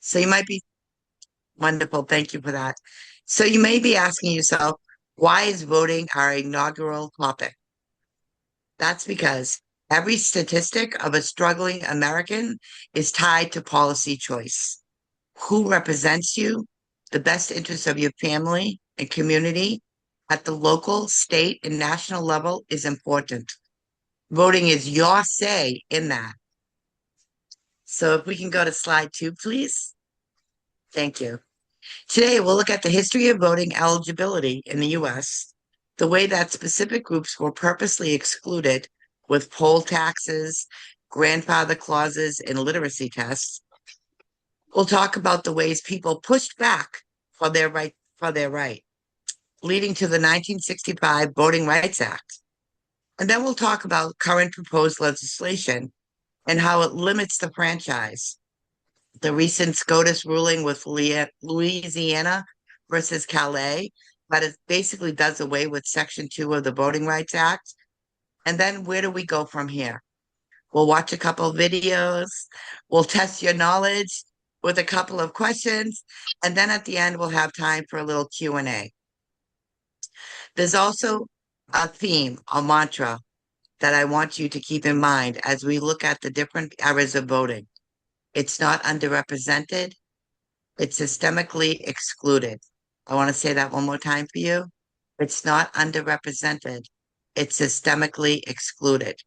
So you might be wonderful. Thank you for that. So you may be asking yourself, why is voting our inaugural topic? That's because every statistic of a struggling American is tied to policy choice. Who represents you, the best interests of your family and community at the local, state, and national level is important. Voting is your say in that. So if we can go to slide 2, please. Thank you. Today, we'll look at the history of voting eligibility in the US, the way that specific groups were purposely excluded with poll taxes, grandfather clauses, and literacy tests. We'll talk about the ways people pushed back for their right, leading to the 1965 Voting Rights Act. And then we'll talk about current proposed legislation and how it limits the franchise. The recent SCOTUS ruling with Louisiana versus Calais, but it basically does away with Section 2 of the Voting Rights Act. And then where do we go from here? We'll watch a couple of videos, we'll test your knowledge with a couple of questions, and then at the end we'll have time for a little Q&A. There's also a theme, a mantra that I want you to keep in mind as we look at the different eras of voting. It's not underrepresented, it's systemically excluded. I want to say that one more time for you. It's not underrepresented, it's systemically excluded.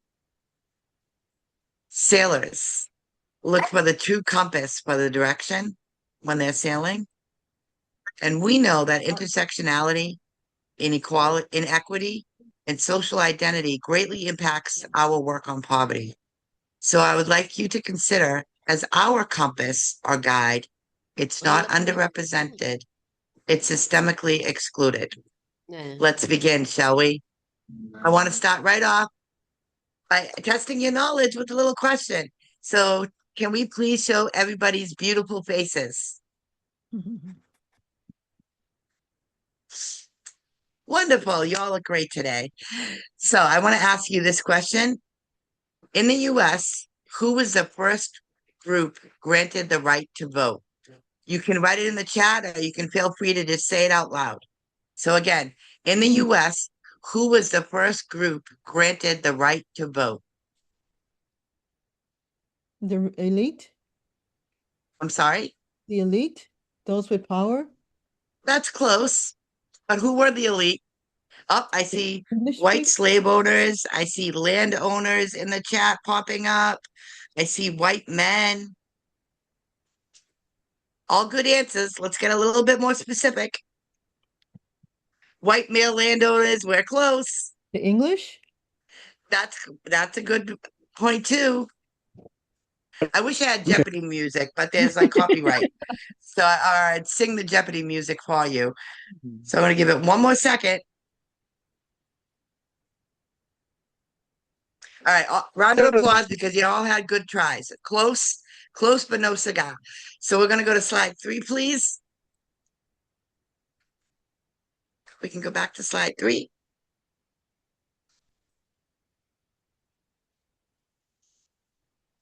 Sailors look for the true compass for the direction when they're sailing. And we know that intersectionality, inequality, inequity, and social identity greatly impacts our work on poverty. So I would like you to consider as our compass or guide, it's not underrepresented, it's systemically excluded. Yeah. Let's begin, shall we? I want to start right off by testing your knowledge with a little question. So, can we please show everybody's beautiful faces? Wonderful. You all look great today. So, I want to ask you this question. In the US, who was the first group granted the right to vote? You can write it in the chat or you can feel free to just say it out loud. So, again, in the US, who was the first group granted the right to vote? The elite? I'm sorry? The elite? Those with power? That's close. But who were the elite? Oh, I see English white people? slave owners. I see landowners in the chat popping up. I see white men. All good answers. Let's get a little bit more specific. White male landowners, we're close. The English? That's a good point too. I wish I had Jeopardy music, but there's like copyright. So I'd sing the Jeopardy music for you. So I'm gonna give it one more second. All right, round of applause because you all had good tries. Close, close, but no cigar. So we're going to go to slide 3, please. We can go back to slide 3.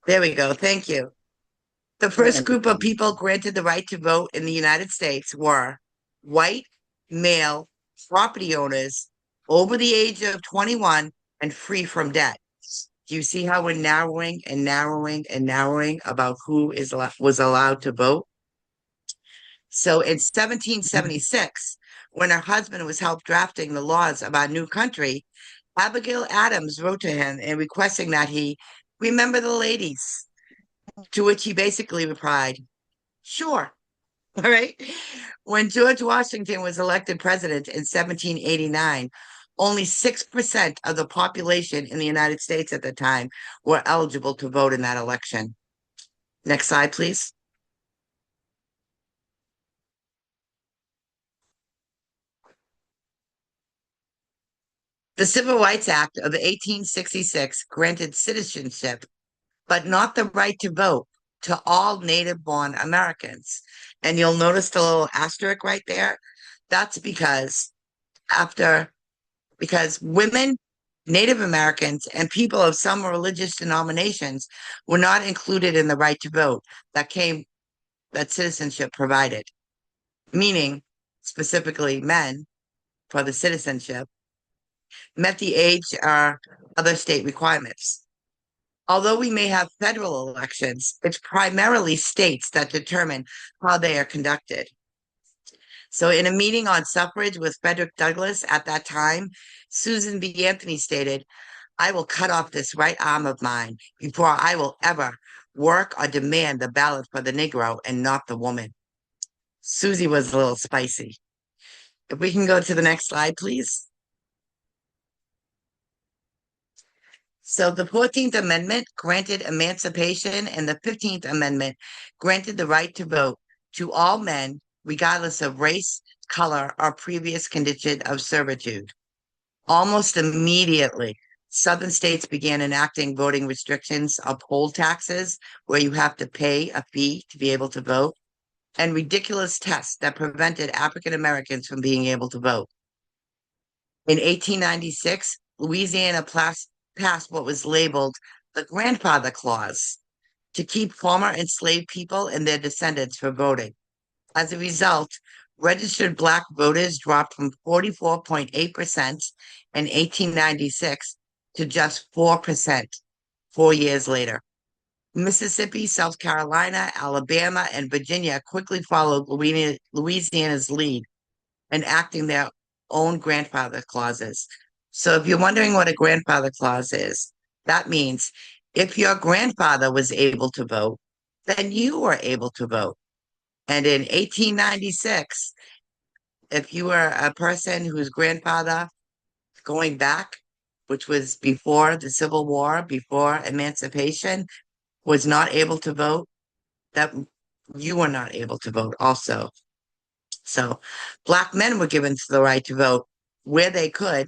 There we go. Thank you. The first group of people granted the right to vote in the United States were white, male, property owners over the age of 21 and free from debt. Do you see how we're narrowing and narrowing and narrowing about who was allowed to vote? So in 1776, when her husband was helped drafting the laws of our new country, Abigail Adams wrote to him and requesting that he remember the ladies, to which he basically replied, sure. All right. When George Washington was elected president in 1789, only 6% of the population in the United States at the time were eligible to vote in that election. Next slide, please. The Civil Rights Act of 1866 granted citizenship, but not the right to vote to all native-born Americans. And you'll notice the little asterisk right there. That's because women, Native Americans, and people of some religious denominations were not included in the right to vote that came that citizenship provided, meaning specifically men for the citizenship, met the age or other state requirements. Although we may have federal elections, it's primarily states that determine how they are conducted. So, in a meeting on suffrage with Frederick Douglass at that time, Susan B. Anthony stated, I will cut off this right arm of mine before I will ever work or demand the ballot for the Negro and not the woman. Susie was a little spicy. If we can go to the next slide, please. So the 14th Amendment granted emancipation, and the 15th Amendment granted the right to vote to all men, regardless of race, color, or previous condition of servitude. Almost immediately, Southern states began enacting voting restrictions of poll taxes, where you have to pay a fee to be able to vote, and ridiculous tests that prevented African Americans from being able to vote. In 1896, Louisiana passed what was labeled the Grandfather Clause to keep former enslaved people and their descendants from voting. As a result, registered Black voters dropped from 44.8% in 1896 to just 4% 4 years later. Mississippi, South Carolina, Alabama, and Virginia quickly followed Louisiana's lead, enacting their own grandfather clauses. So if you're wondering what a grandfather clause is, that means if your grandfather was able to vote, then you were able to vote. And in 1896, if you were a person whose grandfather going back, which was before the Civil War, before emancipation, was not able to vote, that you were not able to vote also. So Black men were given the right to vote where they could,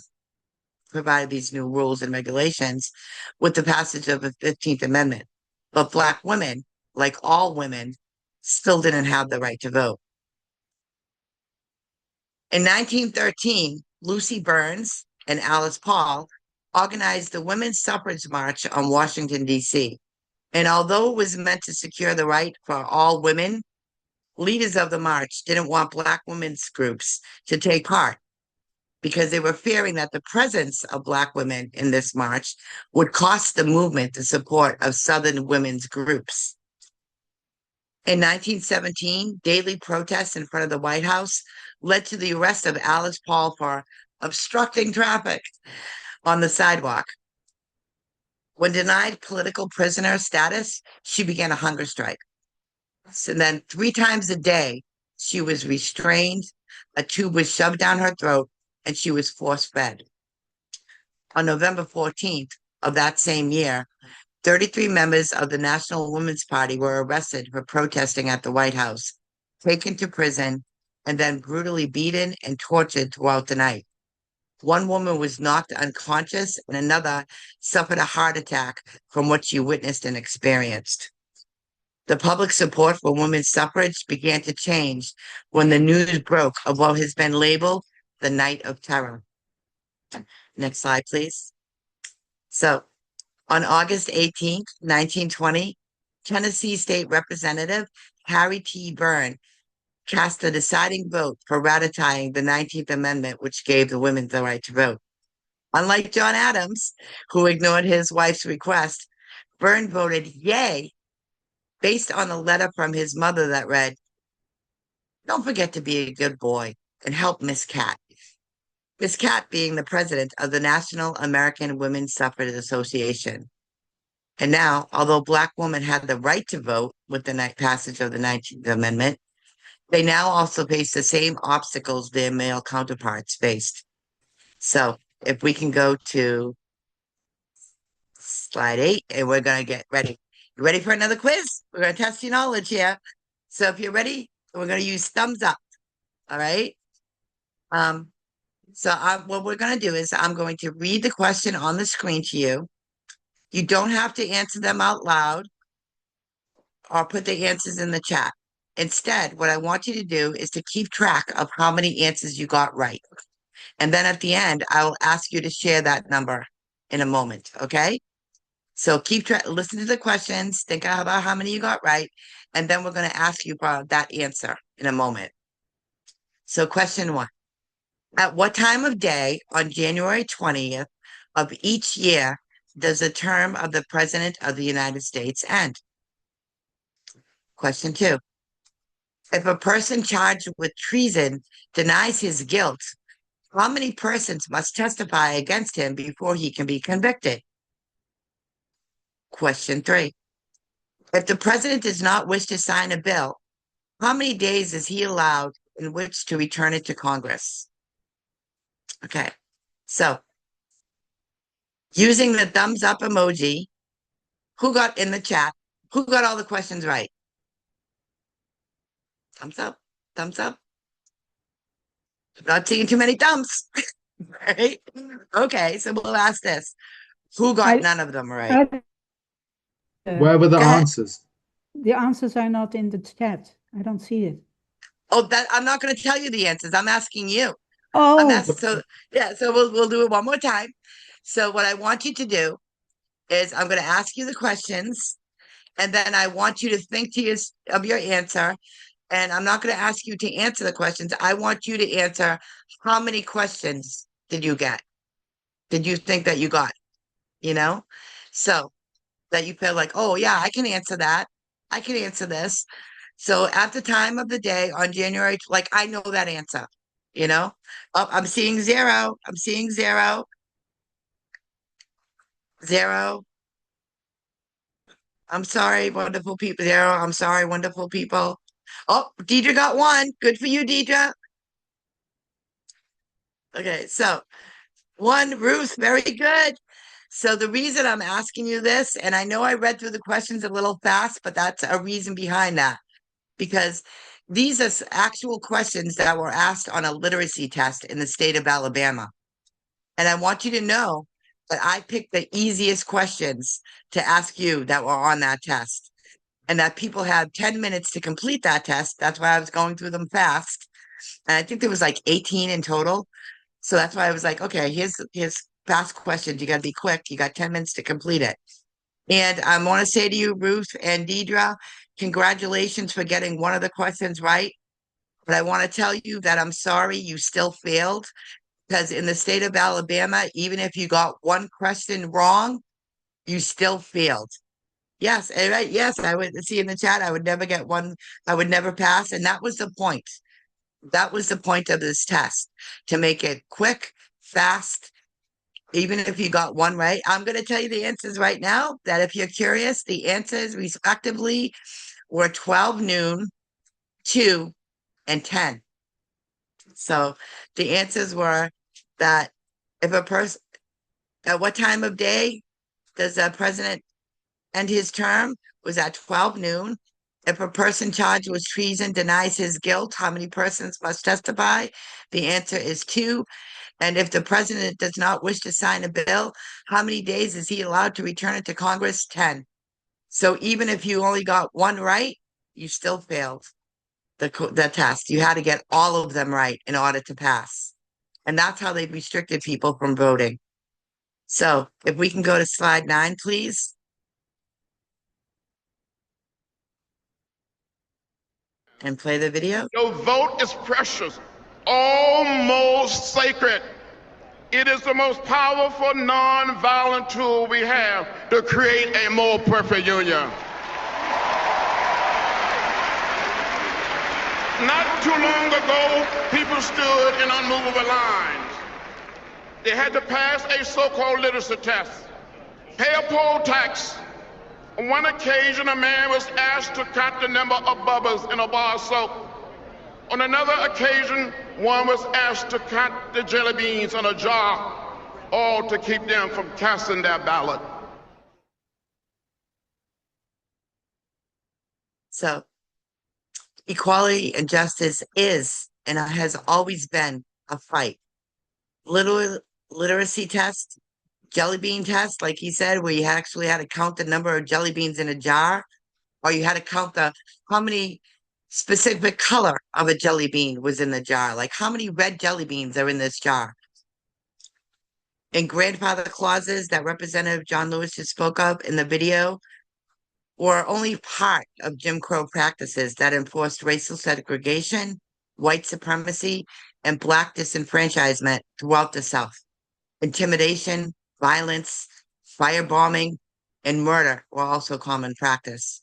provided these new rules and regulations, with the passage of the 15th Amendment. But Black women, like all women, still didn't have the right to vote. In 1913, Lucy Burns and Alice Paul organized the Women's Suffrage March on Washington, D.C. And although it was meant to secure the right for all women, leaders of the march didn't want Black women's groups to take part because they were fearing that the presence of Black women in this march would cost the movement the support of Southern women's groups. In 1917, daily protests in front of the White House led to the arrest of Alice Paul for obstructing traffic on the sidewalk. When denied political prisoner status, she began a hunger strike. So then 3 times a day, she was restrained, a tube was shoved down her throat, and she was force-fed. On November 14th of that same year, 33 members of the National Women's Party were arrested for protesting at the White House, taken to prison, and then brutally beaten and tortured throughout the night. One woman was knocked unconscious, and another suffered a heart attack from what she witnessed and experienced. The public support for women's suffrage began to change when the news broke of what has been labeled the Night of Terror. Next slide, please. So, on August 18th, 1920, Tennessee State Representative Harry T. Byrne cast the deciding vote for ratifying the 19th Amendment, which gave the women the right to vote. Unlike John Adams, who ignored his wife's request, Byrne voted yay based on a letter from his mother that read, don't forget to be a good boy and help Miss Cat. Miss Cat being the president of the National American Women's Suffrage Association. And now, although Black women had the right to vote with the passage of the 19th Amendment, they now also face the same obstacles their male counterparts faced. So if we can go to slide 8, and we're going to get ready. You ready for another quiz? We're going to test your knowledge here. So if you're ready, we're going to use thumbs up. All right. What we're going to do is I'm going to read the question on the screen to you. You don't have to answer them out loud or put the answers in the chat. Instead, what I want you to do is to keep track of how many answers you got right. And then at the end, I will ask you to share that number in a moment. Okay. So keep track, listen to the questions, think about how many you got right, and then we're going to ask you for that answer in a moment. So question 1, at what time of day on January 20th of each year does the term of the President of the United States end? Question 2, if a person charged with treason denies his guilt, how many persons must testify against him before he can be convicted? Question 3, if the president does not wish to sign a bill, how many days is he allowed in which to return it to Congress? Okay, so using the thumbs up emoji, who got in the chat? Who got all the questions right? Thumbs up, thumbs up. Not seeing too many thumbs, right? Okay, so we'll ask this. Who got none of them right? Where were the Go ahead. answers? The answers are not in the chat. I don't see it. Oh, that I'm not going to tell you the answers. I'm asking you. Oh, So yeah, so we'll do it one more time. So what I want you to do is I'm going to ask you the questions, and then I want you to think of your answer. And I'm not going to ask you to answer the questions. I want you to answer how many questions did you get? Did you think that you got? You know, so that you feel like, oh yeah, I can answer that. I can answer this. So at the time of the day on January, like I know that answer. You know, oh, I'm seeing 0. I'm seeing 0. 0. I'm sorry, wonderful people. 0. I'm sorry, wonderful people. Oh, Deidre got 1. Good for you, Deidre. Okay, so 1, Ruth, very good. So the reason I'm asking you this, and I know I read through the questions a little fast, but that's a reason behind that. Because these are actual questions that were asked on a literacy test in the state of Alabama. And I want you to know that I picked the easiest questions to ask you that were on that test. And that people had 10 minutes to complete that test. That's why I was going through them fast. And I think there was like 18 in total. So that's why I was like, okay, here's fast questions. You got to be quick. You got 10 minutes to complete it. And I want to say to you, Ruth and Deidre, congratulations for getting one of the questions right. But I want to tell you that I'm sorry you still failed, because in the state of Alabama, even if you got one question wrong, you still failed. Yes, right. Yes, I would see in the chat, I would never get one, I would never pass. And that was the point. That was the point of this test, to make it quick, fast. Even if you got one right, I'm going to tell you the answers right now, that if you're curious, the answers respectively were 12 noon, 2, and 10. So the answers were that if a person, at what time of day does the president end his term? Was at 12 noon. If a person charged with treason denies his guilt, how many persons must testify? The answer is 2. And if the president does not wish to sign a bill, how many days is he allowed to return it to Congress? 10. So even if you only got one right, you still failed the test. You had to get all of them right in order to pass. And that's how they restricted people from voting. So if we can go to slide 9, please. And play the video. Your vote is precious, almost sacred. It is the most powerful non-violent tool we have to create a more perfect union. Not too long ago, people stood in unmovable lines. They had to pass a so-called literacy test, pay a poll tax. On one occasion, a man was asked to count the number of bubbles in a bar of soap. On another occasion, one was asked to count the jelly beans in a jar, all to keep them from casting their ballot. So equality and justice is and has always been a fight. Literacy test, jelly bean test, like he said, where you actually had to count the number of jelly beans in a jar, or you had to count how many specific color of a jelly bean was in the jar, like how many red jelly beans are in this jar. And grandfather clauses that Representative John Lewis just spoke of in the video, were only part of Jim Crow practices that enforced racial segregation, white supremacy, and Black disenfranchisement throughout the South. Intimidation, violence, firebombing, and murder were also common practice.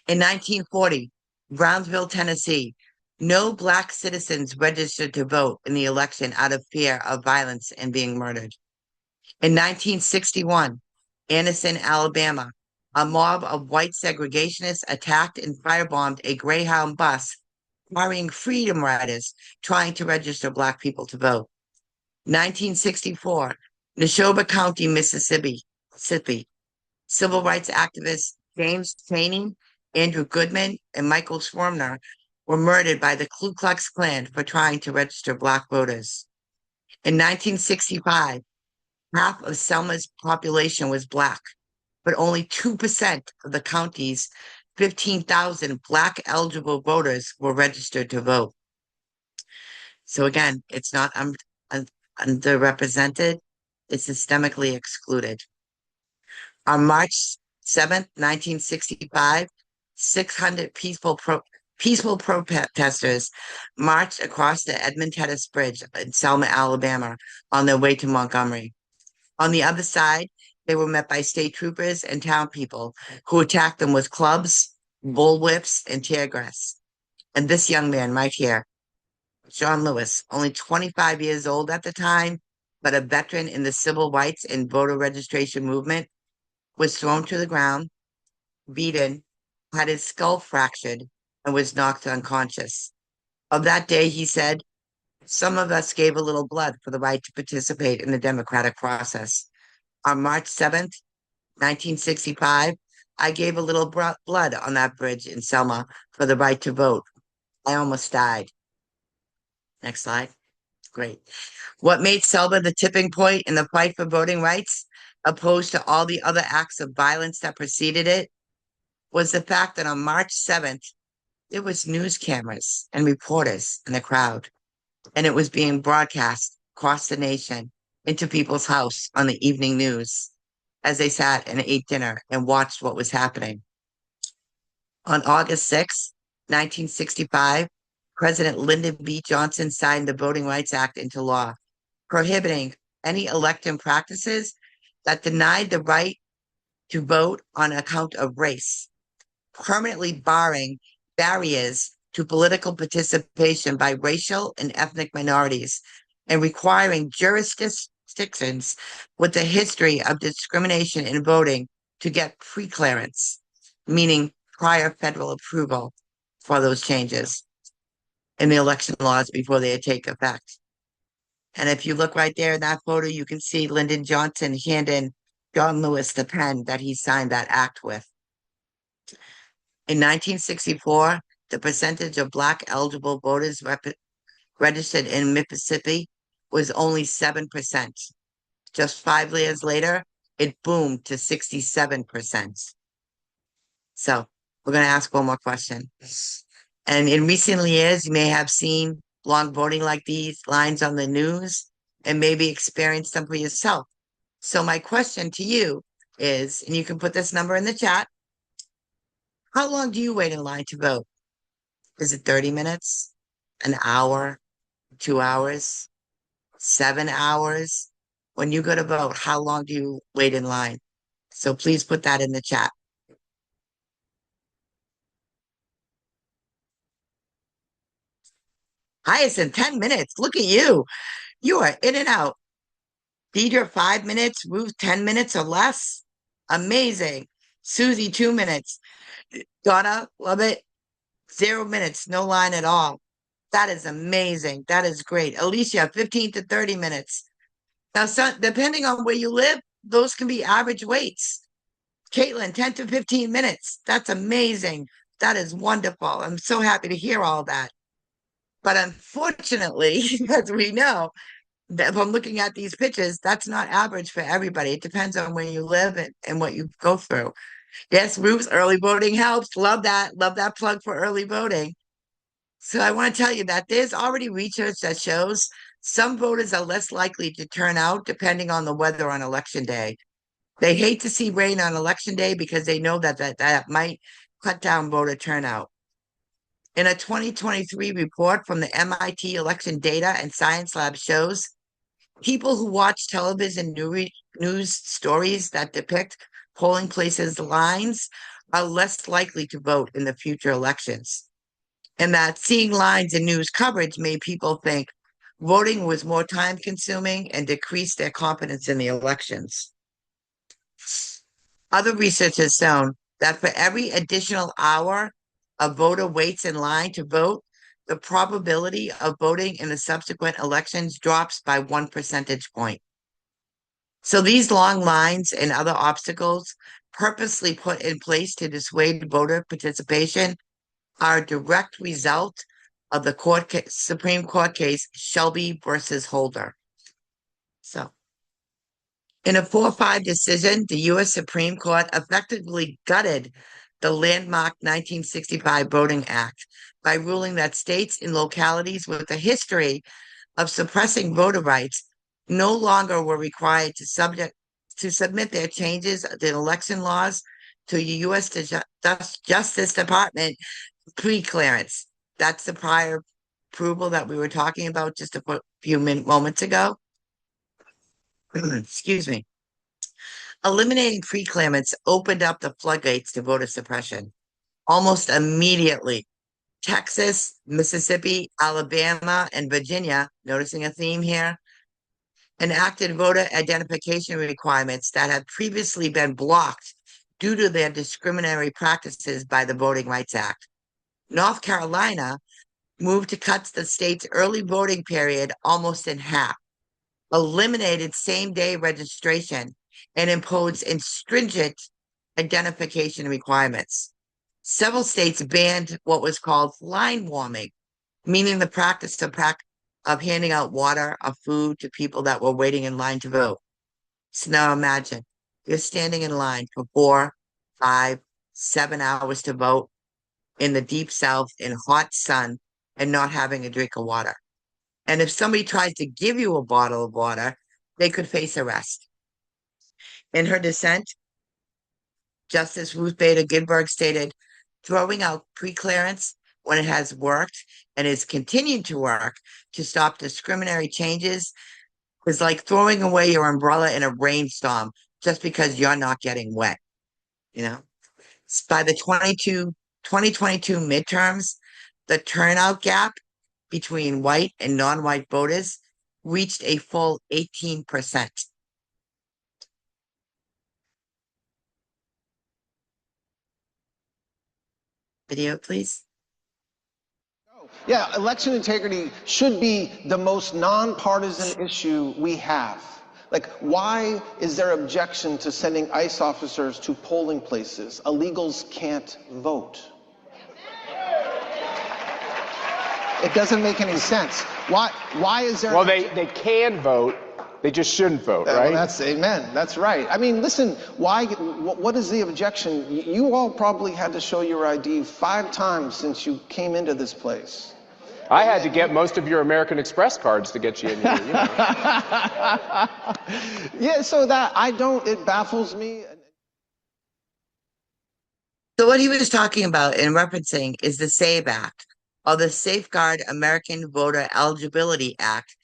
In 1940, Brownsville, Tennessee, no Black citizens registered to vote in the election out of fear of violence and being murdered. In 1961, Anniston, Alabama, a mob of white segregationists attacked and firebombed a Greyhound bus carrying Freedom Riders trying to register Black people to vote. 1964, Neshoba County, Mississippi, civil rights activists James Chaney, Andrew Goodman, and Michael Swarmner were murdered by the Ku Klux Klan for trying to register Black voters. In 1965, half of Selma's population was Black, but only 2% of the county's 15,000 Black eligible voters were registered to vote. So again, it's not underrepresented, it's systemically excluded. On March 7th, 1965, 600 peaceful protesters marched across the Edmund Pettus Bridge in Selma, Alabama, on their way to Montgomery. On the other side, they were met by state troopers and town people who attacked them with clubs, bullwhips, and tear gas. And this young man right here, John Lewis, only 25 years old at the time, but a veteran in the civil rights and voter registration movement, was thrown to the ground, beaten, had his skull fractured, and was knocked unconscious. Of that day, he said, "Some of us gave a little blood for the right to participate in the democratic process. On March 7th, 1965, I gave a little blood on that bridge in Selma for the right to vote. I almost died." Next slide. Great. What made Selma the tipping point in the fight for voting rights, opposed to all the other acts of violence that preceded it, was the fact that on March 7th, there was news cameras and reporters in the crowd, and it was being broadcast across the nation into people's house on the evening news as they sat and ate dinner and watched what was happening. On August 6, 1965, President Lyndon B. Johnson signed the Voting Rights Act into law, prohibiting any election practices that denied the right to vote on account of race, permanently barring barriers to political participation by racial and ethnic minorities, and requiring jurisdictions with a history of discrimination in voting to get pre-clearance, meaning prior federal approval for those changes in the election laws before they take effect. And if you look right there in that photo, you can see Lyndon Johnson handing John Lewis the pen that he signed that act with. In 1964, the percentage of Black eligible voters registered in Mississippi was only 7%. Just 5 years later, it boomed to 67%. So we're going to ask one more question. And in recent years, you may have seen long voting like these lines on the news and maybe experienced them for yourself. So my question to you is, and you can put this number in the chat, how long do you wait in line to vote? Is it 30 minutes, an hour, 2 hours, 7 hours? When you go to vote, how long do you wait in line? So please put that in the chat. Highest in 10 minutes. Look at you. You are in and out. Deidre, 5 minutes. Ruth, 10 minutes or less. Amazing. Susie, 2 minutes. Donna, love it. 0 minutes, no line at all. That is amazing. That is great. Alicia, 15 to 30 minutes. Now, depending on where you live, those can be average waits. Caitlin, 10 to 15 minutes. That's amazing. That is wonderful. I'm so happy to hear all that. But unfortunately, as we know, that from looking at these pictures, that's not average for everybody. It depends on where you live and what you go through. Yes, Ruth, early voting helps. Love that. Love that plug for early voting. So I want to tell you that there's already research that shows some voters are less likely to turn out depending on the weather on election day. They hate to see rain on election day because they know that might cut down voter turnout. In a 2023 report from the MIT Election Data and Science Lab shows people who watch television news stories that depict polling places lines are less likely to vote in the future elections. And that seeing lines in news coverage made people think voting was more time consuming and decreased their confidence in the elections. Other research has shown that for every additional hour a voter waits in line to vote, the probability of voting in the subsequent elections drops by 1 percentage point. So these long lines and other obstacles purposely put in place to dissuade voter participation are a direct result of the Supreme Court case Shelby versus Holder. So in a 4-5 decision, the U.S. Supreme Court effectively gutted the landmark 1965 Voting Act by ruling that states in localities with a history of suppressing voter rights no longer were required to submit their changes to election laws to the U.S. Justice Department pre-clearance. That's the prior approval that we were talking about just a few moments ago. Excuse me. Eliminating pre-clearance opened up the floodgates to voter suppression. Almost immediately, Texas, Mississippi, Alabama, and Virginia, noticing a theme here, enacted voter identification requirements that had previously been blocked due to their discriminatory practices by the Voting Rights Act. North Carolina moved to cut the state's early voting period almost in half, eliminated same-day registration, and imposed stringent identification requirements. Several states banned what was called line warming, meaning the practice of handing out water or food to people that were waiting in line to vote. So now imagine you're standing in line for 4, 5, 7 hours to vote in the deep South in hot sun and not having a drink of water. And if somebody tries to give you a bottle of water, they could face arrest. In her dissent, Justice Ruth Bader Ginsburg stated, throwing out pre-clearance when it has worked and is continuing to work to stop discriminatory changes is like throwing away your umbrella in a rainstorm just because you're not getting wet. You know, by the 2022 midterms, the turnout gap between white and non-white voters reached a full 18%. Video, please. Yeah, election integrity should be the most nonpartisan issue we have. Like, why is there objection to sending ICE officers to polling places? Illegals can't vote. It doesn't make any sense. Why is there... Well, they can vote. They just shouldn't vote, right? Well, amen. That's right. I mean, listen, what is the objection? You all probably had to show your ID 5 times since you came into this place. I had to get most of your American Express cards to get you in here. You know. Yeah, so it baffles me. So what he was talking about and referencing is the SAVE Act, or the Safeguard American Voter Eligibility Act,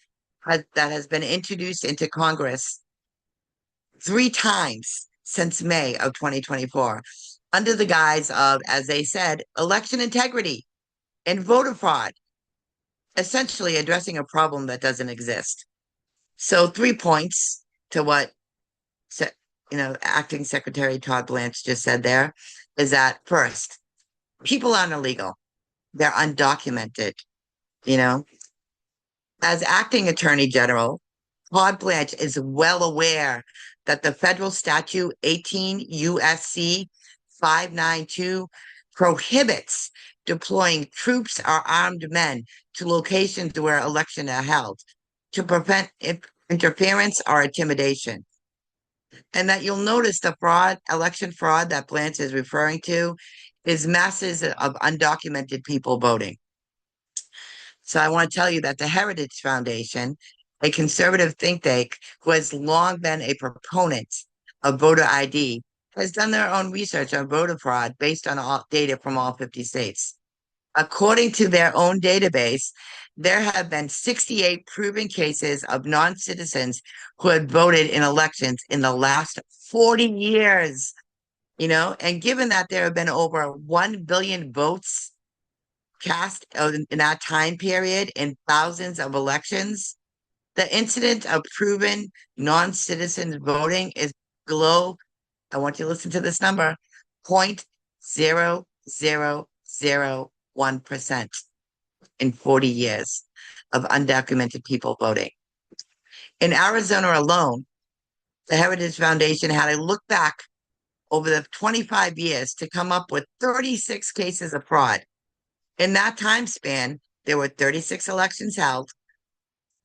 that has been introduced into Congress 3 times since May of 2024, under the guise of, as they said, election integrity and voter fraud, essentially addressing a problem that doesn't exist. So 3 points to what Acting Secretary Todd Blanche just said there is that, first, people aren't illegal. They're undocumented, As Acting Attorney General, Todd Blanche is well aware that the federal statute 18 U.S.C. 592 prohibits deploying troops or armed men to locations where elections are held to prevent interference or intimidation. And that you'll notice the election fraud that Blanche is referring to is masses of undocumented people voting. So I want to tell you that the Heritage Foundation, a conservative think tank who has long been a proponent of voter ID has done their own research on voter fraud based on all data from all 50 states. According to their own database, there have been 68 proven cases of non-citizens who had voted in elections in the last 40 years. And given that there have been over 1 billion votes cast in that time period in thousands of elections, the incidence of proven non-citizens voting is below, I want you to listen to this number, 0.0001% in 40 years of undocumented people voting. In Arizona alone, the Heritage Foundation had a look back over the 25 years to come up with 36 cases of fraud. In that time span, there were 36 elections held,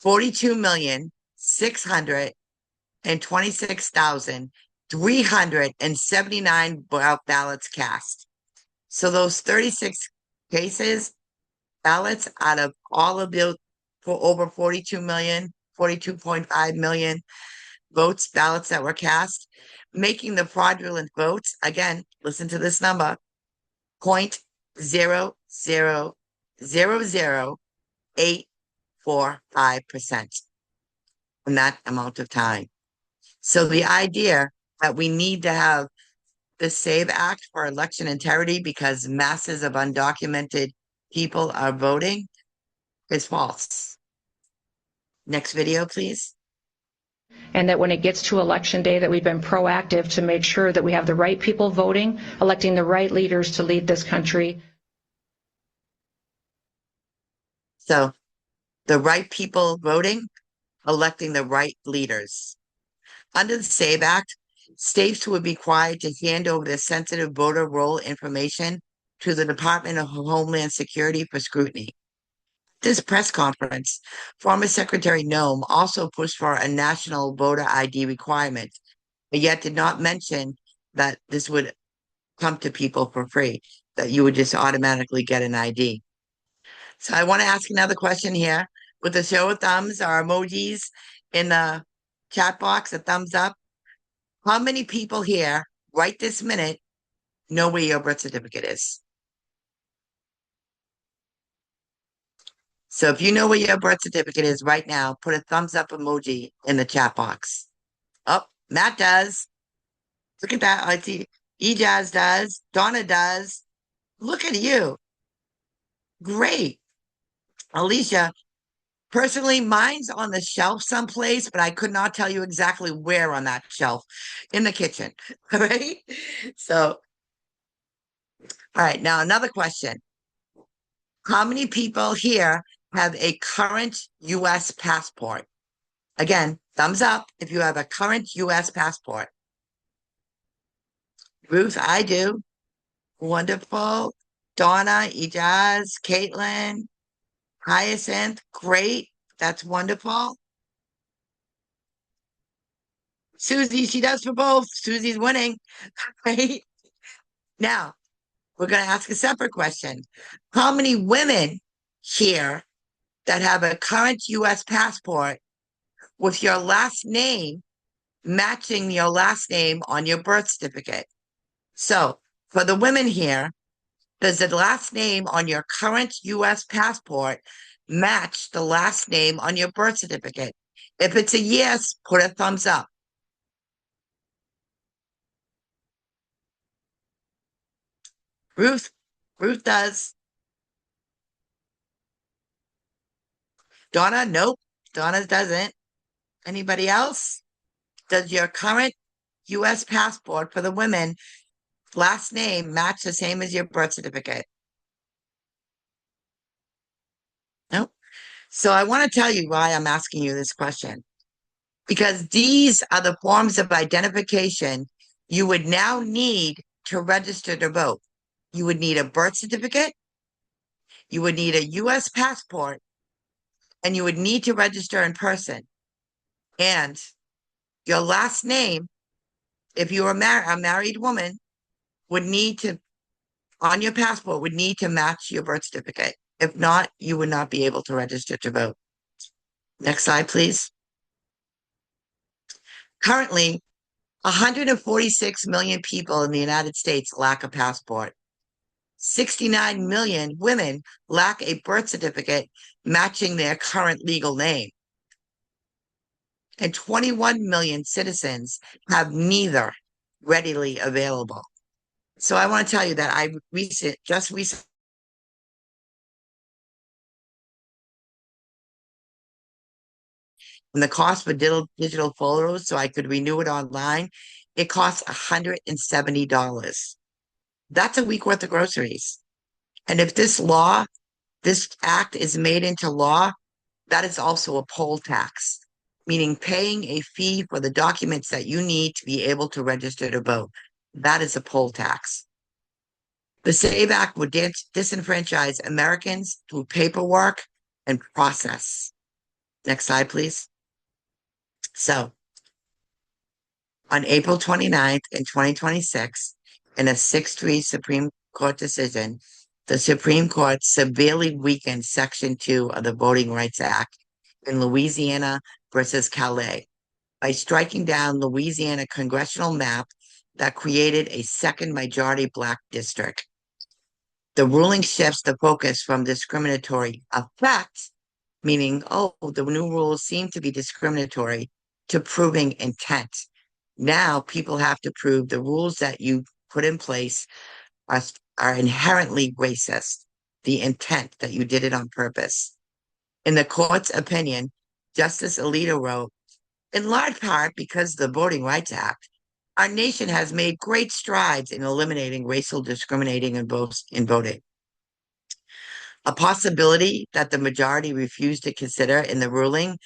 42,626,379 ballots cast. So those 36 cases, ballots out of all of the for over 42 million, 42.5 million votes, ballots that were cast, making the fraudulent votes, again, listen to this number, 0.0000845% in that amount of time. So the idea that we need to have the SAVE Act for election integrity because masses of undocumented people are voting is false. Next video, please. And that when it gets to election day that we've been proactive to make sure that we have the right people voting, electing the right leaders to lead this country. So the right people voting, electing the right leaders. Under the SAVE Act, states would be required to hand over their sensitive voter roll information to the Department of Homeland Security for scrutiny. This press conference, former Secretary Noem also pushed for a national voter ID requirement, but yet did not mention that this would come to people for free, that you would just automatically get an ID. So I want to ask another question here with a show of thumbs or emojis in the chat box, a thumbs up. How many people here right this minute know where your birth certificate is? So if you know where your birth certificate is right now, put a thumbs up emoji in the chat box. Oh, Matt does. Look at that. I see Ejaz does. Donna does. Look at you. Great. Alicia, personally, mine's on the shelf someplace, but I could not tell you exactly where on that shelf in the kitchen. All right. So, all right. Now, another question. How many people here have a current U.S. passport? Again, thumbs up if you have a current U.S. passport. Ruth, I do. Wonderful. Donna, Ejaz, Caitlin, Hyacinth, great. That's wonderful. Susie, she does for both. Susie's winning. Right? Now, we're going to ask a separate question. How many women here that have a current U.S. passport with your last name matching your last name on your birth certificate? So, for the women here, does the last name on your current U.S. passport match the last name on your birth certificate? If it's a yes, put a thumbs up. Ruth does. Donna, nope. Donna doesn't. Anybody else? Does your current U.S. passport for the women last name match the same as your birth certificate? Nope. So I want to tell you why I'm asking you this question. Because these are the forms of identification you would now need to register to vote. You would need a birth certificate, you would need a U.S. passport, and you would need to register in person. And your last name, if you were a married woman, would need to, on your passport, would need to match your birth certificate. If not, you would not be able to register to vote. Next slide, please. Currently, 146 million people in the United States lack a passport. 69 million women lack a birth certificate matching their current legal name. And 21 million citizens have neither readily available. So I want to tell you that I just recently and the cost for digital photos so I could renew it online, it costs $170. That's a week worth of groceries. And if this act is made into law, that is also a poll tax, meaning paying a fee for the documents that you need to be able to register to vote. That is a poll tax. The SAVE Act would disenfranchise Americans through paperwork and process. Next slide, please. So, on April 29th in 2026, in a 6-3 Supreme Court decision, the Supreme Court severely weakened Section 2 of the Voting Rights Act in Louisiana versus Calais by striking down Louisiana congressional map that created a second majority Black district. The ruling shifts the focus from discriminatory effects, meaning, oh, the new rules seem to be discriminatory, to proving intent. Now people have to prove the rules that you put in place are inherently racist, the intent that you did it on purpose. In the court's opinion, Justice Alito wrote, in large part because of the Voting Rights Act, our nation has made great strides in eliminating racial discriminating in voting. A possibility that the majority refused to consider in the ruling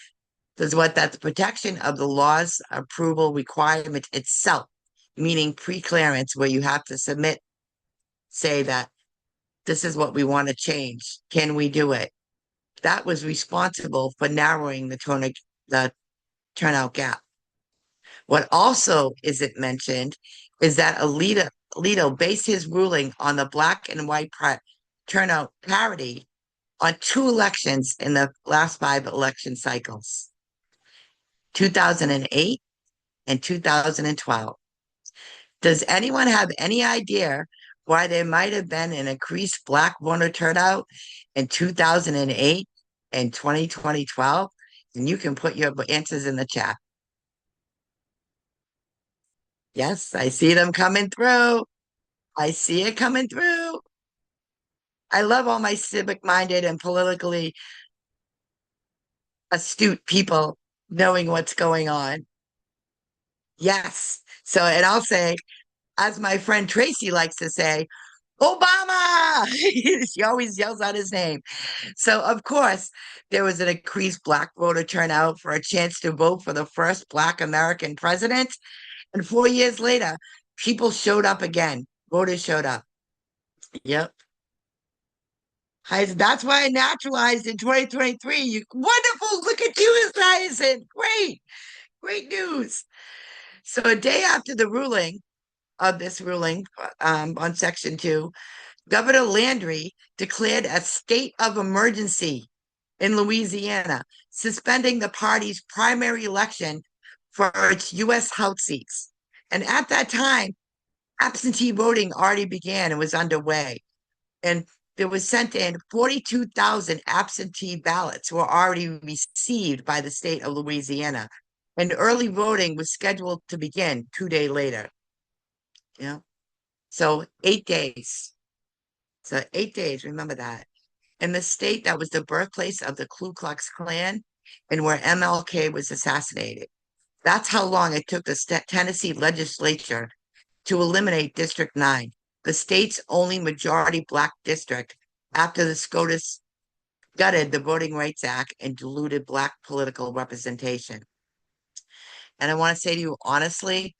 was that the protection of the law's approval requirement itself, meaning pre-clearance, where you have to say that this is what we want to change. Can we do it? That was responsible for narrowing the turnout gap. What also isn't mentioned is that Alito based his ruling on the Black and white turnout parity on 2 elections in the last 5 election cycles, 2008 and 2012. Does anyone have any idea why there might have been an increased Black voter turnout in 2008 and 2012? And you can put your answers in the chat. Yes, I see them coming through. I see it coming through. I love all my civic-minded and politically astute people knowing what's going on. Yes. So, and I'll say, as my friend Tracy likes to say, Obama! She always yells out his name. So, of course, there was an increased Black voter turnout for a chance to vote for the first Black American president. And 4 years later, people showed up again. Voters showed up. Yep. That's why I naturalized in 2023. Wonderful. Look at you, Hyacinth. Great news. So a day after the ruling of this ruling on Section 2, Governor Landry declared a state of emergency in Louisiana, suspending the party's primary election for its U.S. House seats. And at that time, absentee voting already began and was underway. And there was sent in 42,000 absentee ballots were already received by the state of Louisiana. And early voting was scheduled to begin 2 days later. Yeah. So 8 days. So 8 days, remember that. In the state that was the birthplace of the Ku Klux Klan and where MLK was assassinated. That's how long it took the Tennessee legislature to eliminate District 9, the state's only majority Black district, after the SCOTUS gutted the Voting Rights Act and diluted Black political representation. And I want to say to you, honestly,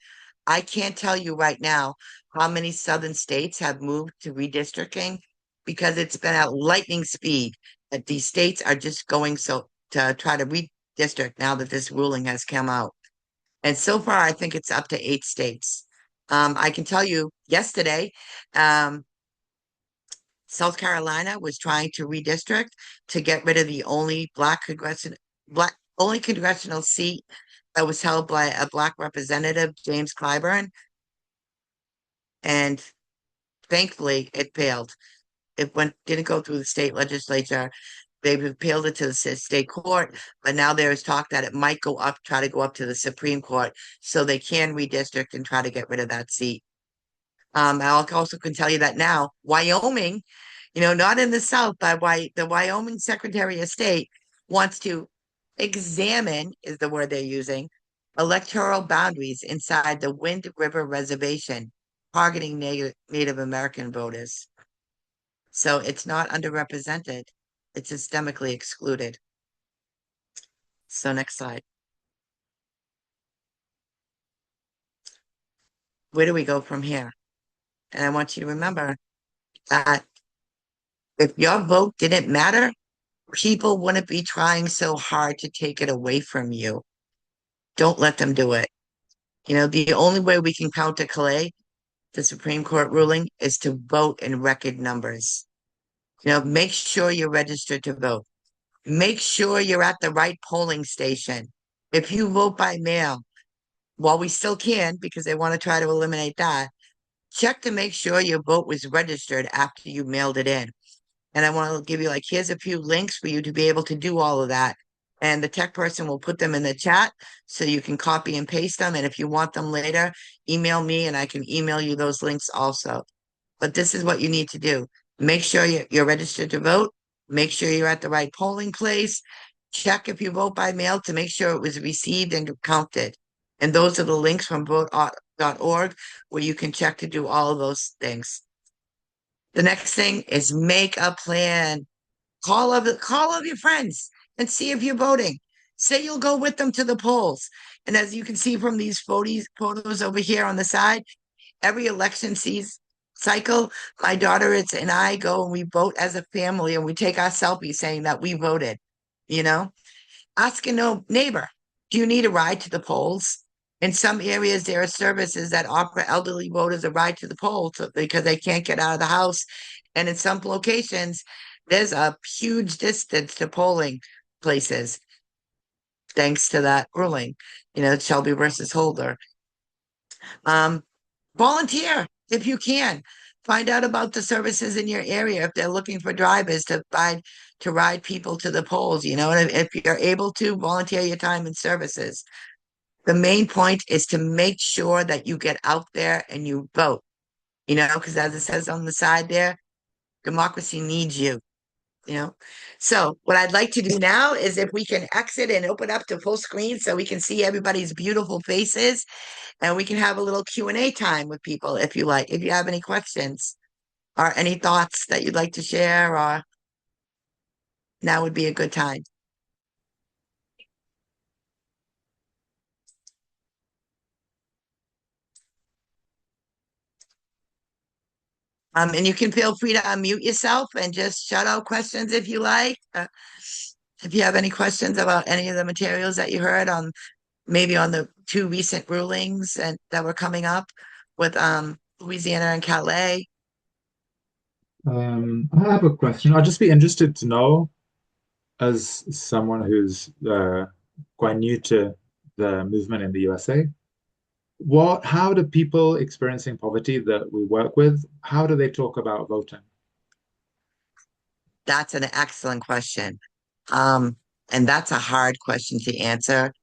I can't tell you right now how many southern states have moved to redistricting because it's been at lightning speed that these states are just going to try to redistrict now that this ruling has come out. And so far, I think it's up to 8 states. I can tell you yesterday, South Carolina was trying to redistrict to get rid of the only congressional seat that was held by a Black representative, James Clyburn, and thankfully it failed. Didn't go through the state legislature. They've appealed it to the state court, but now there is talk that it might try to go up to the Supreme Court, so they can redistrict and try to get rid of that seat. I also can tell you that now Wyoming, not in the South, but the Wyoming Secretary of State wants to examine, is the word they're using, electoral boundaries inside the Wind River Reservation, targeting Native American voters. So it's not underrepresented. It's systemically excluded. So next slide. Where do we go from here? And I want you to remember that if your vote didn't matter, people wouldn't be trying so hard to take it away from you. Don't let them do it. The only way we can counter Calais, the Supreme Court ruling, is to vote in record numbers. Make sure you're registered to vote. Make sure you're at the right polling station. If you vote by mail, while we still can, because they want to try to eliminate that, check to make sure your vote was registered after you mailed it in. And I want to give you here's a few links for you to be able to do all of that. And the tech person will put them in the chat so you can copy and paste them. And if you want them later, email me and I can email you those links also. But this is what you need to do. Make sure you're registered to vote. Make sure you're at the right polling place. Check if you vote by mail to make sure it was received and counted. And those are the links from vote.org where you can check to do all of those things. The next thing is make a plan. Call of your friends and see if you're voting. Say you'll go with them to the polls. And as you can see from these photos over here on the side, every election cycle, my daughter and I go and we vote as a family and we take our selfie saying that we voted. Ask a neighbor, do you need a ride to the polls? In some areas, there are services that offer elderly voters a ride to the polls because they can't get out of the house. And in some locations, there's a huge distance to polling places, thanks to that ruling, Shelby versus Holder. Volunteer if you can. Find out about the services in your area if they're looking for drivers to ride people to the polls, and if you're able to volunteer your time and services. The main point is to make sure that you get out there and you vote, because as it says on the side there, democracy needs you, So what I'd like to do now is if we can exit and open up to full screen so we can see everybody's beautiful faces and we can have a little Q&A time with people if you like, if you have any questions or any thoughts that you'd like to share, or now would be a good time. And you can feel free to unmute yourself and just shout out questions if you like. If you have any questions about any of the materials that you heard maybe on the two recent rulings that were coming up with Louisiana and Calais. I have a question. I'd just be interested to know, as someone who's quite new to the movement in the USA, how do people experiencing poverty that we work with, how do they talk about voting? That's an excellent question. And that's a hard question to answer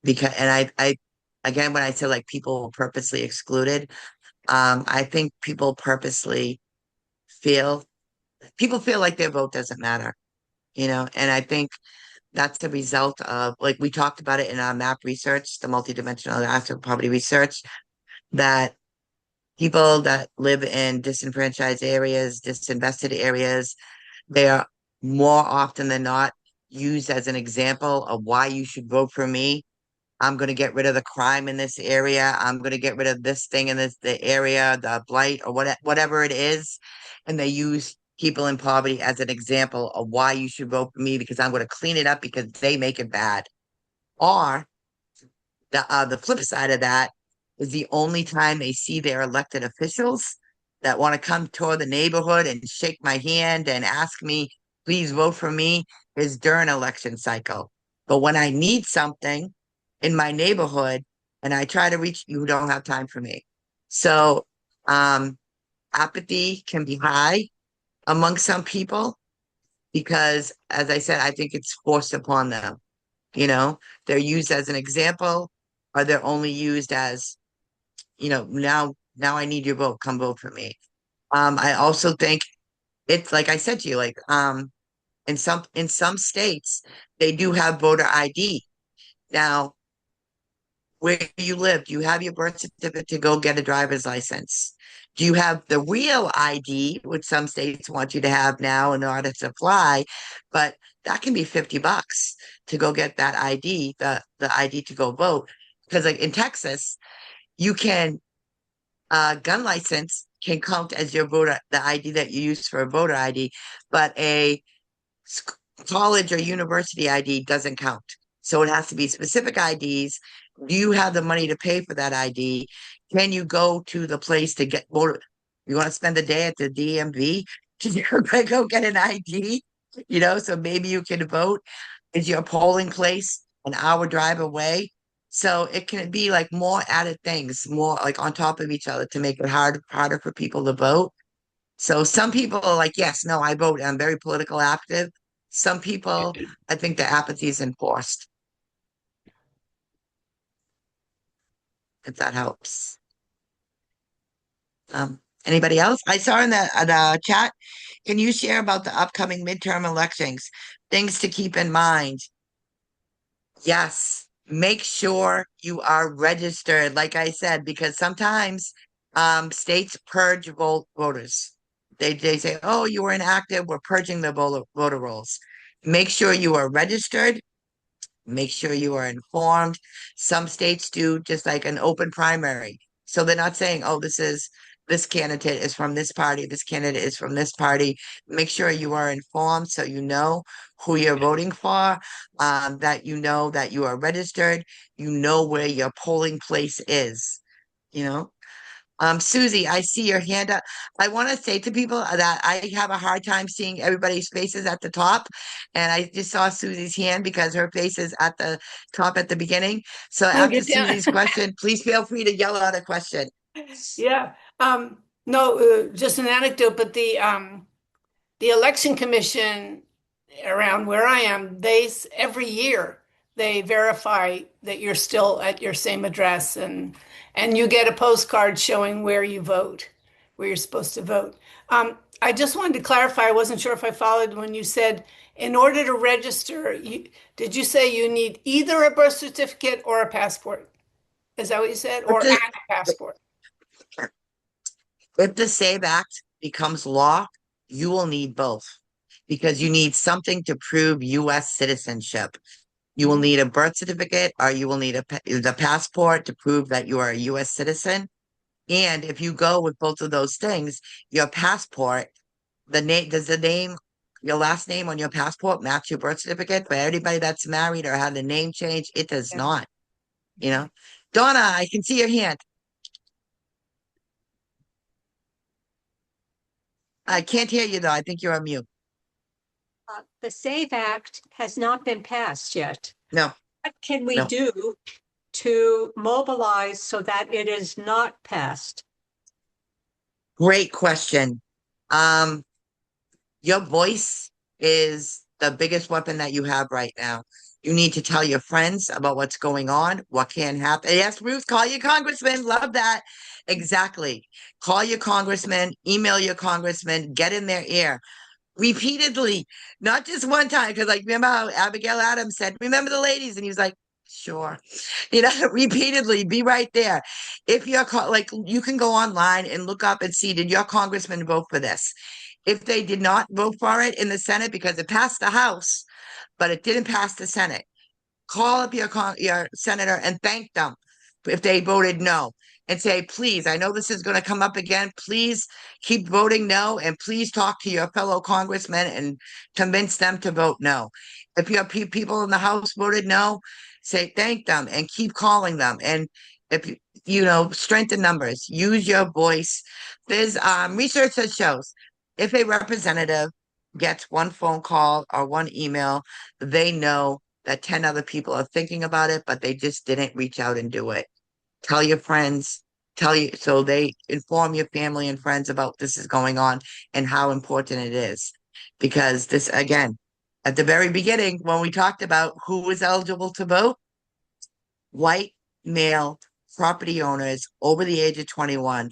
because, and I again, when I say people purposely excluded, I think people feel like their vote doesn't matter, and I think that's the result of, we talked about it in our MAP research, the multidimensional aspect poverty research, that people that live in disenfranchised areas, disinvested areas, they are more often than not used as an example of why you should vote for me. I'm going to get rid of the crime in this area. I'm going to get rid of this thing in the area, the blight or whatever it is. And they use people in poverty as an example of why you should vote for me because I'm going to clean it up because they make it bad. Or the flip side of that is the only time they see their elected officials that want to come toward the neighborhood and shake my hand and ask me, please vote for me, is during election cycle. But when I need something in my neighborhood and I try to reach you who don't have time for me. So, apathy can be high among some people because, as I said, I think it's forced upon them. You know, they're used as an example, or they're only used as, now I need your vote. Come vote for me. I also think it's like I said to you, like in some states they do have voter ID. Now, where you live, do you have your birth certificate to go get a driver's license? Do you have the real ID, which some states want you to have now in order to fly? But that can be $50 to go get that ID, the ID to go vote. Because like in Texas, you can gun license can count as your voter, the ID that you use for a voter ID, but a college or university ID doesn't count. So it has to be specific IDs. Do you have the money to pay for that ID? Can you go to the place to get voter? You want to spend the day at the DMV to go get an ID? So maybe you can vote. Is your polling place an hour drive away? So it can be like more added things, more like on top of each other to make it harder for people to vote. So some people are like, yes, no, I vote. I'm very political active. Some people, I think the apathy is enforced, if that helps. Anybody else? I saw in the chat, can you share about the upcoming midterm elections? Things to keep in mind. Yes, make sure you are registered, like I said, because sometimes states purge voters. They say, oh, you were inactive, we're purging the voter rolls. Make sure you are registered. Make sure you are informed. Some states do just like an open primary. So they're not saying, oh, this candidate is from this party, this candidate is from this party. Make sure you are informed so you know who you're voting for, that you know that you are registered, you know where your polling place is, you know. Susie, I see your hand up. I want to say to people that I have a hard time seeing everybody's faces at the top. And I just saw Susie's hand because her face is at the top at the beginning. So after get down. Susie's question, please feel free to yell out a question. Yeah. No, just an anecdote, but the election commission around where I am, every year they verify that you're still at your same address and you get a postcard showing where you vote, where you're supposed to vote. I just wanted to clarify, I wasn't sure if I followed when you said in order to register, did you say you need either a birth certificate or a passport? Is that what you said? Or and a passport? If the SAVE Act becomes law, you will need both because you need something to prove U.S. citizenship. You will need a birth certificate or you will need the passport to prove that you are a U.S. citizen. And if you go with both of those things, your passport, your last name on your passport match your birth certificate? For anybody that's married or had the name change, it does not, Donna, I can see your hand. I can't hear you though. I think you're on mute. The SAVE Act has not been passed yet. No. What can we No. do to mobilize so that it is not passed? Great question. Your voice is the biggest weapon that you have right now. You need to tell your friends about what's going on, what can happen. Yes, Ruth, call your congressman. Love that. Exactly. Call your congressman, email your congressman, get in their ear repeatedly, not just one time. Because, like, remember how Abigail Adams said, remember the ladies? And he was like, sure. Repeatedly, be right there. If you're like, you can go online and look up and see, did your congressman vote for this? If they did not vote for it in the Senate because it passed the House, but it didn't pass the Senate, call up your senator and thank them if they voted no and say, please, I know this is going to come up again. Please keep voting no. And please talk to your fellow congressmen and convince them to vote no. If your people in the House voted no, say thank them and keep calling them. And if strengthen numbers, use your voice. There's research that shows if a representative gets one phone call or one email, they know that 10 other people are thinking about it, but they just didn't reach out and do it. Tell your friends, so they inform your family and friends about this is going on and how important it is. Because this, again, at the very beginning, when we talked about who was eligible to vote, white male property owners over the age of 21,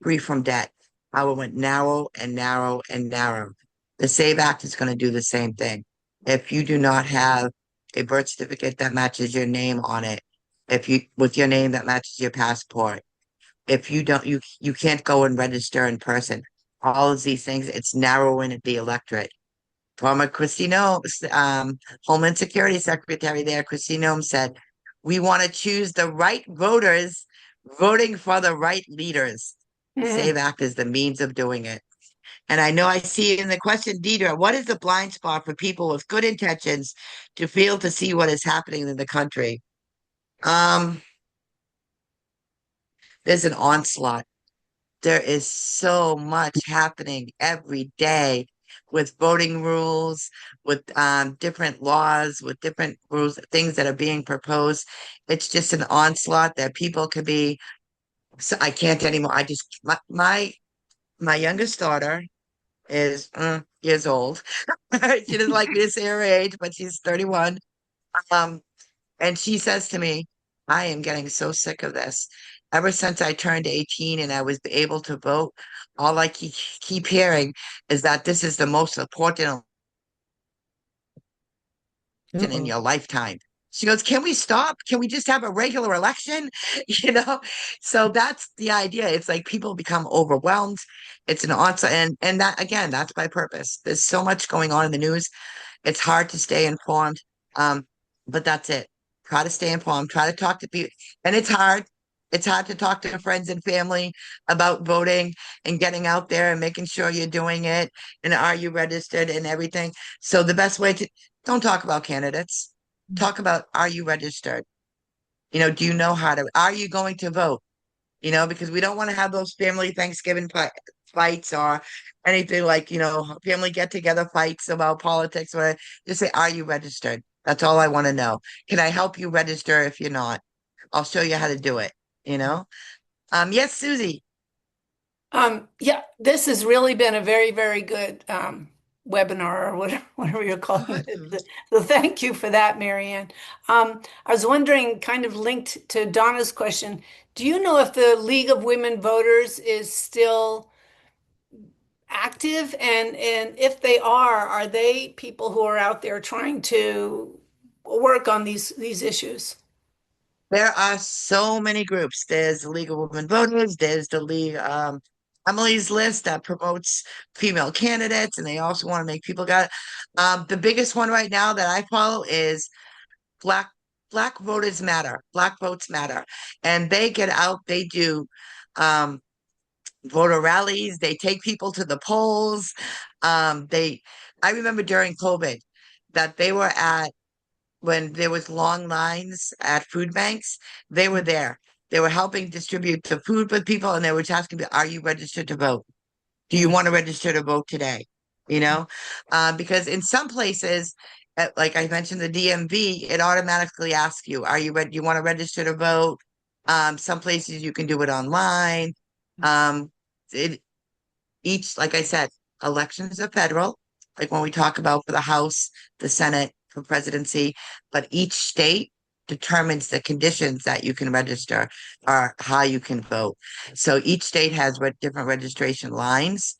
free from debt. How it went narrow and narrow and narrow. The SAVE Act is going to do the same thing. If you do not have a birth certificate that matches your name on it, if you with your name that matches your passport, if you don't, you can't go and register in person. All of these things, it's narrowing the electorate. Former Christine, Homeland Security Secretary there, Christine said, "We want to choose the right voters, voting for the right leaders." SAVE Act is the means of doing it. And I know I see in the question, Deidre, what is the blind spot for people with good intentions to fail to see what is happening in the country? There's an onslaught. There is so much happening every day with voting rules, with different laws, with different rules, things that are being proposed. It's just an onslaught that people could be. So I can't anymore. I just my youngest daughter is years old. She doesn't like me to say her age, but she's 31. Um, and she says to me, I am getting so sick of this. Ever since I turned 18 and I was able to vote, all I keep hearing is that this is the most important election in Uh-oh. your lifetime. She goes, can we stop? Can we just have a regular election? You know? So that's the idea. It's like people become overwhelmed. It's an onslaught. And that, again, that's my purpose. There's so much going on in the news. It's hard to stay informed. But that's it. Try to stay informed, try to talk to people. And it's hard. It's hard to talk to friends and family about voting and getting out there and making sure you're doing it. And are you registered and everything? So the best way to don't talk about candidates. Talk about are you registered? Do you know how to, are you going to vote? Because we don't want to have those family Thanksgiving fights or anything like, family get together fights about politics. Or just say, are you registered? That's all I want to know. Can I help you register if you're not? I'll show you how to do it, you know? Yes, Susie. Yeah, this has really been a very, very good webinar or whatever you're calling it. So thank you for that, Marianne. I was wondering, kind of linked to Donna's question, do you know if the League of Women Voters is still active? And if they are they people who are out there trying to work on these issues? There are so many groups. There's the League of Women Voters, there's the League, Emily's List that promotes female candidates, and they also want to make people got it. The biggest one right now that I follow is Black Black Voters Matter, Black Votes Matter. And they get out, they do um voter rallies, they take people to the polls. They I remember during COVID that they were at when there was long lines at food banks, they were there. They were helping distribute the food with people, and they were asking me, "Are you registered to vote? Do you want to register to vote today?" Because in some places, like I mentioned, the DMV, it automatically asks you, "Are you ready? You want to register to vote?" Some places you can do it online. Um, it like I said, elections are federal, like when we talk about for the House, the Senate, for presidency, but each state determines the conditions that you can register or how you can vote. So each state has different registration lines.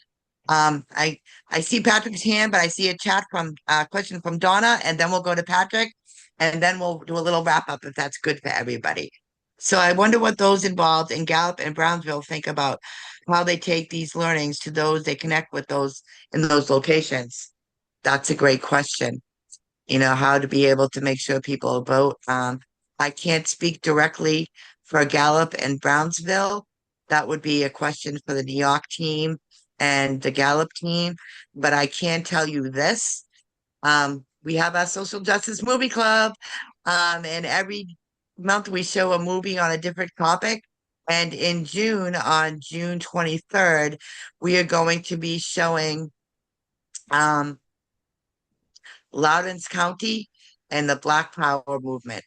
I see Patrick's hand, but I see a chat from question from Donna, and then we'll go to Patrick, and then we'll do a little wrap up if that's good for everybody. So I wonder what those involved in Gallup and Brownsville think about how they take these learnings to those they connect with those in those locations. That's a great question. How to be able to make sure people vote. I can't speak directly for Gallup and Brownsville. That would be a question for the New York team and the Gallup team. But I can tell you this. We have our social justice movie club. And every month we show a movie on a different topic. And in June, on June 23rd, we are going to be showing Loudons County and the Black Power movement.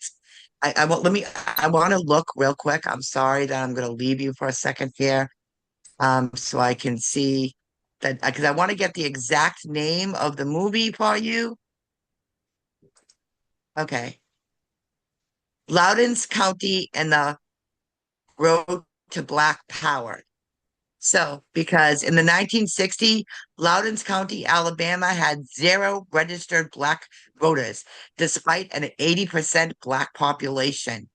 I want to look real quick. I'm sorry that I'm going to leave you for a second here, so I can see that because I want to get the exact name of the movie for you. Okay. Loudons County and the Road to Black Power. So, because in the 1960s, Loudons County, Alabama had 0 registered Black voters, despite an 80% Black population.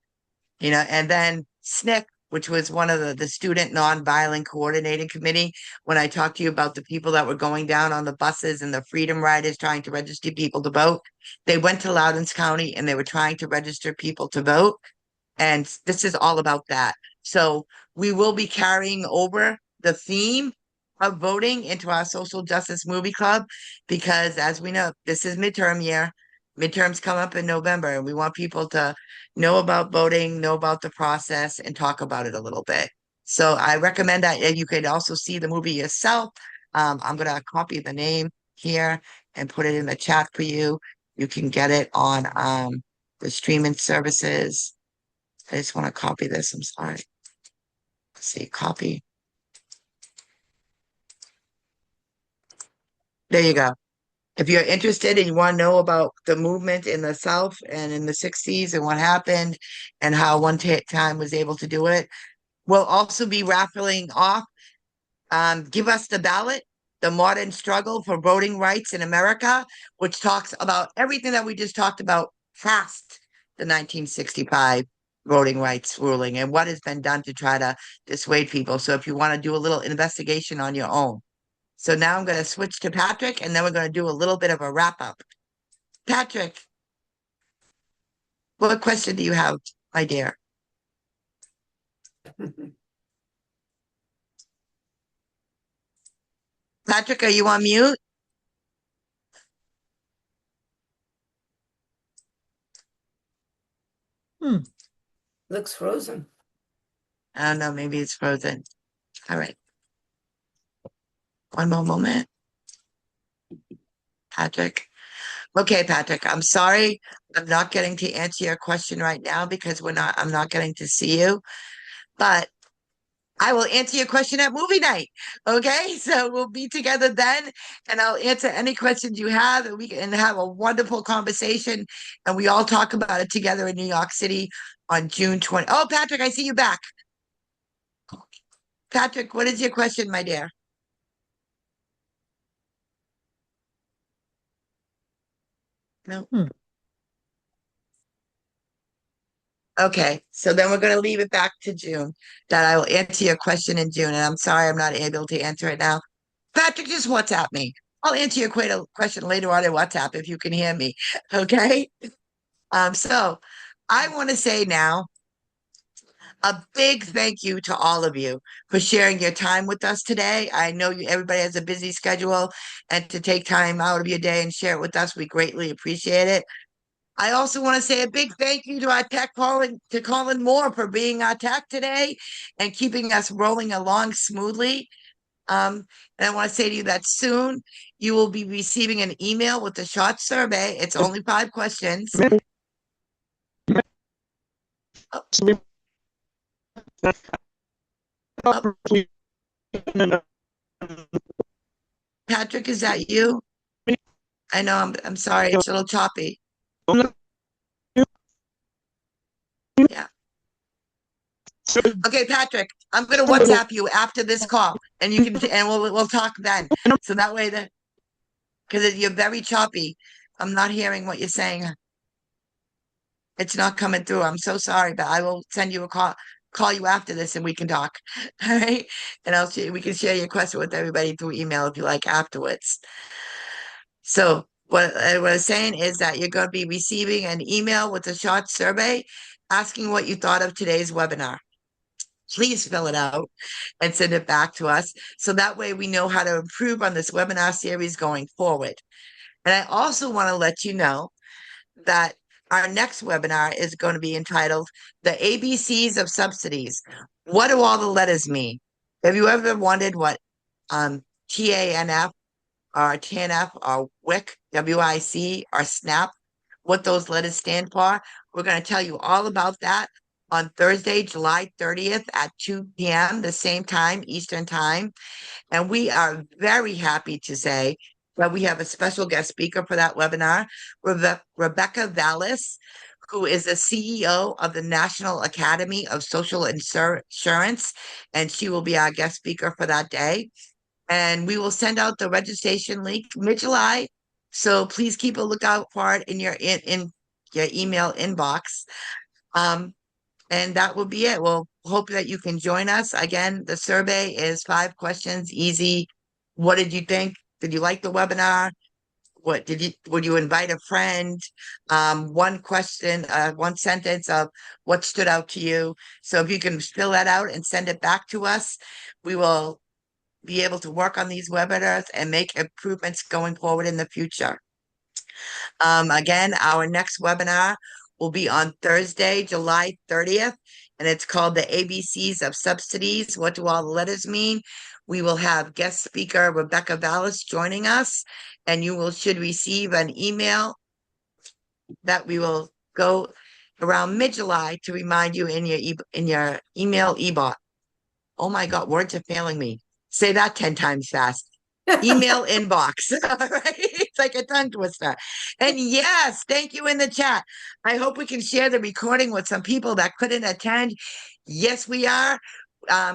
And then SNCC, which was one of the Student Nonviolent Coordinating Committee, when I talked to you about the people that were going down on the buses and the Freedom Riders trying to register people to vote, they went to Loudons County and they were trying to register people to vote. And this is all about that. So we will be carrying over the theme of voting into our social justice movie club because, as we know, this is midterm year. Midterms come up in November, and we want people to know about voting, know about the process, and talk about it a little bit. So I recommend that you could also see the movie yourself. I'm going to copy the name here and put it in the chat for you. You can get it on the streaming services. I just want to copy this. I'm sorry. Let's see, copy. There you go. If you're interested and you want to know about the movement in the South and in the 60s and what happened and how one time was able to do it, we'll also be raffling off Give Us the Ballot, The Modern Struggle for Voting Rights in America, which talks about everything that we just talked about past the 1965 voting rights ruling and what has been done to try to dissuade people. So if you want to do a little investigation on your own. So now I'm going to switch to Patrick, and then we're going to do a little bit of a wrap up. Patrick, what question do you have, my dear? Patrick, are you on mute? Looks frozen. I don't know, maybe it's frozen. All right. One more moment. Patrick. Okay, Patrick, I'm sorry. I'm not getting to answer your question right now because I'm not getting to see you. But I will answer your question at movie night. Okay, so we'll be together then, and I'll answer any questions you have, and we can have a wonderful conversation, and we all talk about it together in New York City on June 20. Oh, Patrick, I see you back. Patrick, what is your question, my dear? No. Okay, so then we're going to leave it back to June. That I will answer your question in June, and I'm sorry I'm not able to answer it now. Patrick, just WhatsApp me. I'll answer your question later on in WhatsApp if you can hear me. Okay. So I want to say now a big thank you to all of you for sharing your time with us today. I know everybody has a busy schedule, and to take time out of your day and share it with us, we greatly appreciate it. I also want to say a big thank you to our tech Colin Moore for being our tech today and keeping us rolling along smoothly. And I want to say to you that soon you will be receiving an email with a short survey. It's only 5 questions. Patrick, is that you? I know I'm sorry, it's a little choppy. Yeah. Okay, Patrick, I'm gonna WhatsApp you after this call, and you can and we'll talk then. So that way because you're very choppy. I'm not hearing what you're saying. It's not coming through. I'm so sorry, but I will send you a call you after this, and we can talk. All right, and we can share your question with everybody through email if you like afterwards. So what I was saying is that you're going to be receiving an email with a short survey asking what you thought of today's webinar. Please fill it out and send it back to us. So that way we know how to improve on this webinar series going forward. And I also want to let you know that our next webinar is going to be entitled The ABCs of Subsidies. What do all the letters mean? Have you ever wondered what TANF or TANF or WIC, WIC or SNAP, what those letters stand for. We're going to tell you all about that on Thursday, July 30th at 2 p.m., the same time, Eastern Time. And we are very happy to say that we have a special guest speaker for that webinar, Rebecca Vallis, who is the CEO of the National Academy of Social Insurance, and she will be our guest speaker for that day. And we will send out the registration link mid-July, so please keep a lookout for it in your email inbox. And that will be it. We'll hope that you can join us. Again, the survey is 5 questions, easy. What did you think? Did you like the webinar? Would you invite a friend? One question, one sentence of what stood out to you. So if you can fill that out and send it back to us, we will be able to work on these webinars and make improvements going forward in the future. Again, our next webinar will be on Thursday, July 30th, and it's called the ABCs of Subsidies. What do all the letters mean? We will have guest speaker Rebecca Vallis joining us, and you should receive an email that we will go around mid-July to remind you in your email e-bot. Oh my God, words are failing me. Say that 10 times fast. Email inbox. All right. It's like a tongue twister. And yes, thank you in the chat. I hope we can share the recording with some people that couldn't attend. Yes, we are.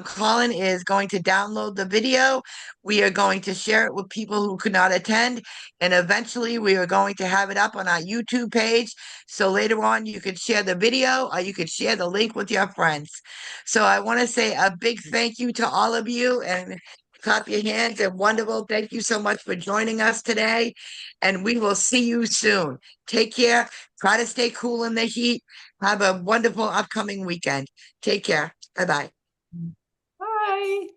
Colin is going to download the video. We are going to share it with people who could not attend. And eventually we are going to have it up on our YouTube page. So later on, you could share the video or you could share the link with your friends. So I want to say a big thank you to all of you and clap your hands and wonderful. Thank you so much for joining us today. And we will see you soon. Take care. Try to stay cool in the heat. Have a wonderful upcoming weekend. Take care. Bye-bye.